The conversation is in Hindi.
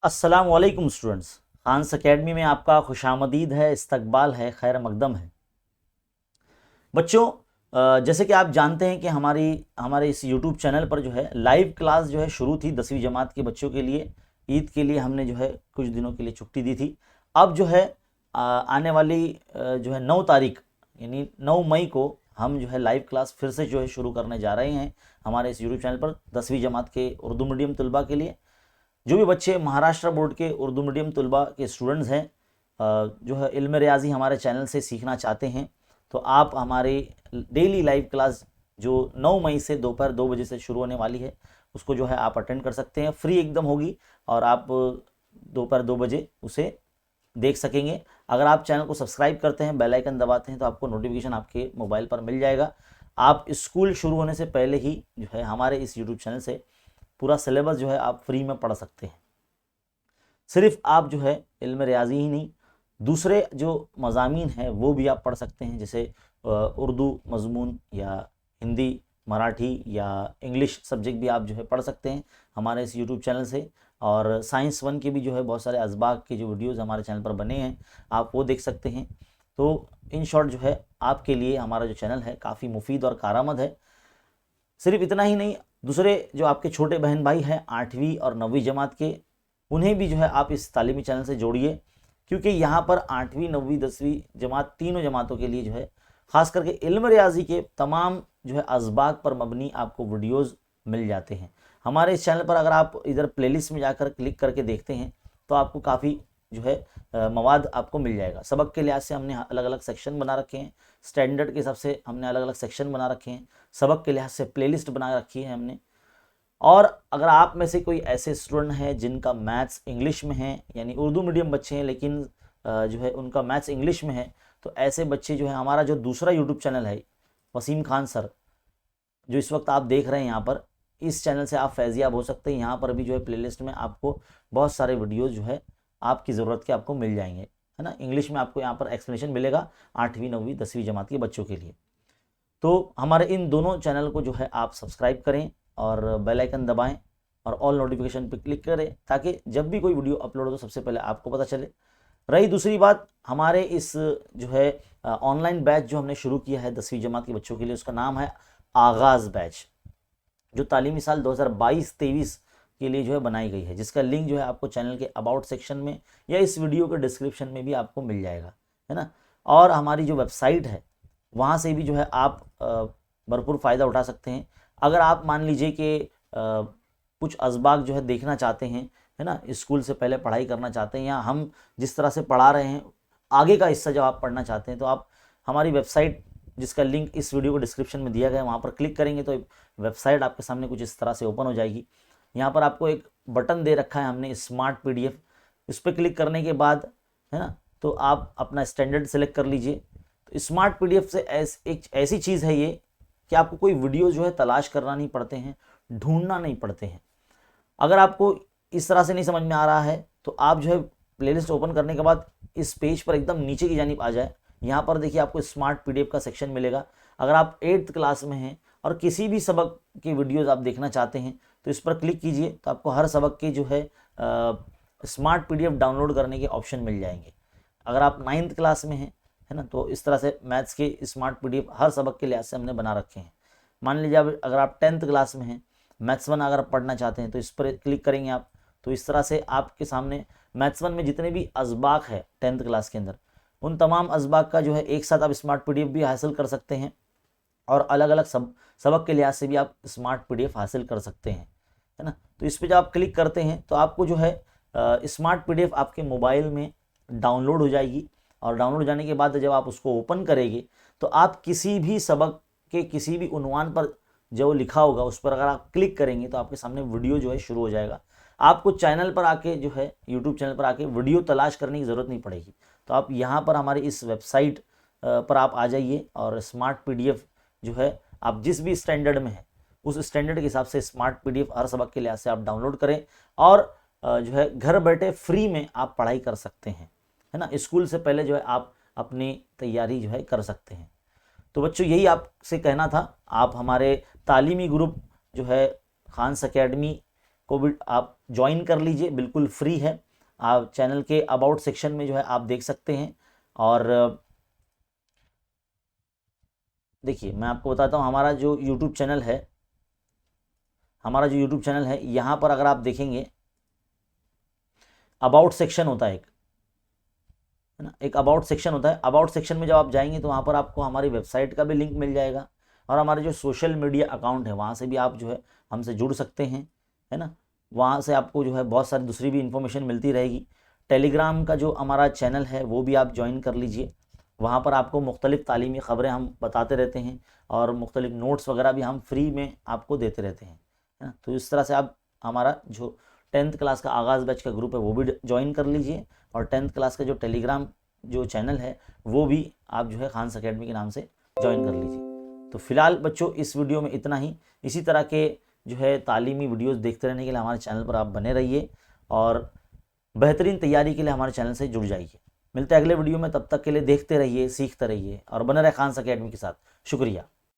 अस्सलाम वालेकुम स्टूडेंट्स। खान्स अकेडमी में आपका खुशामदीद है, इस्तकबाल है, खैर मकदम है। बच्चों, जैसे कि आप जानते हैं कि हमारे इस यूट्यूब चैनल पर जो है लाइव क्लास जो है शुरू थी 10वीं जमात के बच्चों के लिए। ईद के लिए हमने जो है कुछ दिनों के लिए छुट्टी दी थी। अब जो है आने वाली जो है 9 तारीख यानी 9 मई को हम जो है लाइव क्लास फिर से जो है शुरू करने जा रहे हैं हमारे इस यूट्यूब चैनल पर 10वीं जमात के उर्दू मीडियम तलबा के लिए। जो भी बच्चे महाराष्ट्र बोर्ड के उर्दू मीडियम तलबा के स्टूडेंट्स हैं, जो है इल्म रियाजी हमारे चैनल से सीखना चाहते हैं, तो आप हमारे डेली लाइव क्लास जो 9 मई से दोपहर 2 बजे से शुरू होने वाली है उसको जो है आप अटेंड कर सकते हैं। फ्री एकदम होगी और आप दोपहर 2 बजे उसे देख सकेंगे। अगर आप चैनल को सब्सक्राइब करते हैं, बेल आइकन दबाते हैं, तो आपको नोटिफिकेशन आपके मोबाइल पर मिल जाएगा। आप स्कूल शुरू होने से पहले ही जो है हमारे इस यूट्यूब चैनल से पूरा सिलेबस जो है आप फ्री में पढ़ सकते हैं। सिर्फ आप जो है इल्म रियाजी ही नहीं, दूसरे जो मज़ामीन हैं वो भी आप पढ़ सकते हैं, जैसे उर्दू मज़मून या हिंदी, मराठी या इंग्लिश सब्जेक्ट भी आप जो है पढ़ सकते हैं हमारे इस यूट्यूब चैनल से। और साइंस 1 के भी जो है बहुत सारे असबाक के जो वीडियोज़ हमारे चैनल पर बने हैं, आप वो देख सकते हैं। तो इन शॉर्ट जो है आपके लिए हमारा जो चैनल है काफ़ी मुफीद और कारआमद है। सिर्फ इतना ही नहीं, दूसरे जो आपके छोटे बहन भाई हैं 8वीं और 9वीं जमात के, उन्हें भी जो है आप इस तालीमी चैनल से जोड़िए, क्योंकि यहाँ पर 8वीं 9वीं 10वीं जमात तीनों जमातों के लिए जो है ख़ास करके इल्म रियाजी के तमाम जो है असबाक पर मबनी आपको वीडियोज़ मिल जाते हैं हमारे इस चैनल पर। अगर आप इधर प्लेलिस्ट में जाकर क्लिक करके देखते हैं तो आपको काफ़ी जो है मवाद आपको मिल जाएगा। सबक के लिहाज से हमने अलग अलग सेक्शन बना रखे हैं, स्टैंडर्ड के हिसाब से हमने अलग अलग सेक्शन बना रखे हैं, सबक के लिहाज से प्लेलिस्ट बना रखी है हमने। और अगर आप में से कोई ऐसे स्टूडेंट हैं जिनका मैथ्स इंग्लिश में है, यानी उर्दू मीडियम बच्चे हैं लेकिन जो है उनका मैथ्स इंग्लिश में है, तो ऐसे बच्चे जो है हमारा जो दूसरा यूट्यूब चैनल है वसीम खान सर, जो इस वक्त आप देख रहे हैं यहाँ पर, इस चैनल से आप फैज़ियाब हो सकते हैं। यहाँ पर भी जो है प्लेलिस्ट में आपको बहुत सारे वीडियोज़ जो है आपकी ज़रूरत के आपको मिल जाएंगे, है ना। इंग्लिश में आपको यहाँ पर एक्सप्लेनेशन मिलेगा 8वीं 9वीं 10वीं जमात के बच्चों के लिए। तो हमारे इन दोनों चैनल को जो है आप सब्सक्राइब करें और बेल आइकन दबाएं और ऑल नोटिफिकेशन पर क्लिक करें, ताकि जब भी कोई वीडियो अपलोड हो तो सबसे पहले आपको पता चले। रही दूसरी बात, हमारे इस जो है ऑनलाइन बैच जो हमने शुरू किया है 10वीं जमात के बच्चों के लिए, उसका नाम है आगाज़ बैच, जो तालीमी साल 2022-23 के लिए जो है बनाई गई है, जिसका लिंक जो है आपको चैनल के अबाउट सेक्शन में या इस वीडियो के डिस्क्रिप्शन में भी आपको मिल जाएगा, है ना। और हमारी जो वेबसाइट है वहाँ से भी जो है आप भरपूर फ़ायदा उठा सकते हैं। अगर आप मान लीजिए कि कुछ असबाक जो है देखना चाहते हैं, है ना, स्कूल से पहले पढ़ाई करना चाहते हैं, या हम जिस तरह से पढ़ा रहे हैं आगे का हिस्सा जब आप पढ़ना चाहते हैं, तो आप हमारी वेबसाइट, जिसका लिंक इस वीडियो को डिस्क्रिप्शन में दिया गया है, वहाँ पर क्लिक करेंगे तो वेबसाइट आपके सामने कुछ इस तरह से ओपन हो जाएगी। यहाँ पर आपको एक बटन दे रखा है हमने स्मार्ट PDF, इस पर क्लिक करने के बाद, है ना, तो आप अपना स्टैंडर्ड सेलेक्ट कर लीजिए। तो स्मार्ट PDF से एक ऐसी चीज़ है ये कि आपको कोई वीडियो जो है तलाश करना नहीं पड़ते हैं, ढूंढना नहीं पड़ते हैं। अगर आपको इस तरह से नहीं समझ में आ रहा है तो आप जो है प्लेलिस्ट ओपन करने के बाद इस पेज पर एकदम नीचे की जानिब आ जाए। यहाँ पर देखिए आपको स्मार्ट PDF का सेक्शन मिलेगा। अगर आप 8th क्लास में हैं और किसी भी सबक की वीडियोज़ आप देखना चाहते हैं तो इस पर क्लिक कीजिए, तो आपको हर सबक के जो है स्मार्ट PDF डाउनलोड करने के ऑप्शन मिल जाएंगे। अगर आप 9th क्लास में हैं, है ना, तो इस तरह से मैथ्स के स्मार्ट PDF हर सबक के लिहाज से हमने बना रखे हैं। मान लीजिए अगर आप 10th क्लास में हैं, मैथ्स 1 अगर पढ़ना चाहते हैं तो इस पर क्लिक करेंगे आप, तो इस तरह से आपके सामने मैथ्स 1 में जितने भी असबाक है 10th क्लास के अंदर, उन तमाम असबाक का जो है एक साथ आप स्मार्ट PDF भी हासिल कर सकते हैं, और अलग अलग सबक के लिहाज से भी आप स्मार्ट PDF हासिल कर सकते हैं, है ना। तो इस पर जब आप क्लिक करते हैं तो आपको जो है स्मार्ट PDF आपके मोबाइल में डाउनलोड हो जाएगी, और डाउनलोड हो जाने के बाद जब आप उसको ओपन करेंगे तो आप किसी भी सबक के किसी भी उन्वान पर जो लिखा होगा उस पर अगर आप क्लिक करेंगे तो आपके सामने वीडियो जो है शुरू हो जाएगा। आपको चैनल पर आके जो है यूट्यूब चैनल पर आके वीडियो तलाश करने की ज़रूरत नहीं पड़ेगी। तो आप यहाँ पर हमारी इस वेबसाइट पर आप आ जाइए और स्मार्ट PDF जो है आप जिस भी स्टैंडर्ड में है उस स्टैंडर्ड के हिसाब से स्मार्ट PDF हर सबक के लिहाज से आप डाउनलोड करें, और जो है घर बैठे फ्री में आप पढ़ाई कर सकते हैं, है ना। स्कूल से पहले जो है आप अपनी तैयारी जो है कर सकते हैं। तो बच्चों यही आपसे कहना था। आप हमारे तालीमी ग्रुप जो है खान्स अकेडमी को भी आप ज्वाइन कर लीजिए, बिल्कुल फ्री है। आप चैनल के अबाउट सेक्शन में जो है आप देख सकते हैं। और देखिए मैं आपको बताता हूँ, हमारा जो यूट्यूब चैनल है, यहाँ पर अगर आप देखेंगे अबाउट सेक्शन होता है एक, है ना, एक अबाउट सेक्शन होता है। अबाउट सेक्शन में जब आप जाएंगे तो वहाँ पर आपको हमारी वेबसाइट का भी लिंक मिल जाएगा, और हमारे जो सोशल मीडिया अकाउंट है वहाँ से भी आप जो है हमसे जुड़ सकते हैं, है ना। वहाँ से आपको जो है बहुत सारी दूसरी भी इंफॉर्मेशन मिलती रहेगी। टेलीग्राम का जो हमारा चैनल है वो भी आप ज्वाइन कर लीजिए, वहाँ पर आपको मुख्तलिफ़ तालीमी ख़बरें हम बताते रहते हैं, और मुख्तलिफ़ नोट्स वगैरह भी हम फ्री में आपको देते रहते हैं, है ना। तो इस तरह से आप हमारा जो 10th क्लास का आगाज़ बैच का ग्रुप है वो भी ज्वाइन कर लीजिए, और 10th क्लास का जो टेलीग्राम जो चैनल है वो भी आप जो है खान्स अकेडमी के नाम से ज्वाइन कर लीजिए। तो फिलहाल बच्चों इस वीडियो में इतना ही। इसी तरह के जो है तालीमी वीडियोस देखते रहने के लिए हमारे चैनल पर आप बने रहिए, और बेहतरीन तैयारी के लिए हमारे चैनल से जुड़ जाइए। मिलते हैं अगले वीडियो में, तब तक के लिए देखते रहिए, सीखते रहिए और बने रहे खान्स अकेडमी के साथ। शुक्रिया।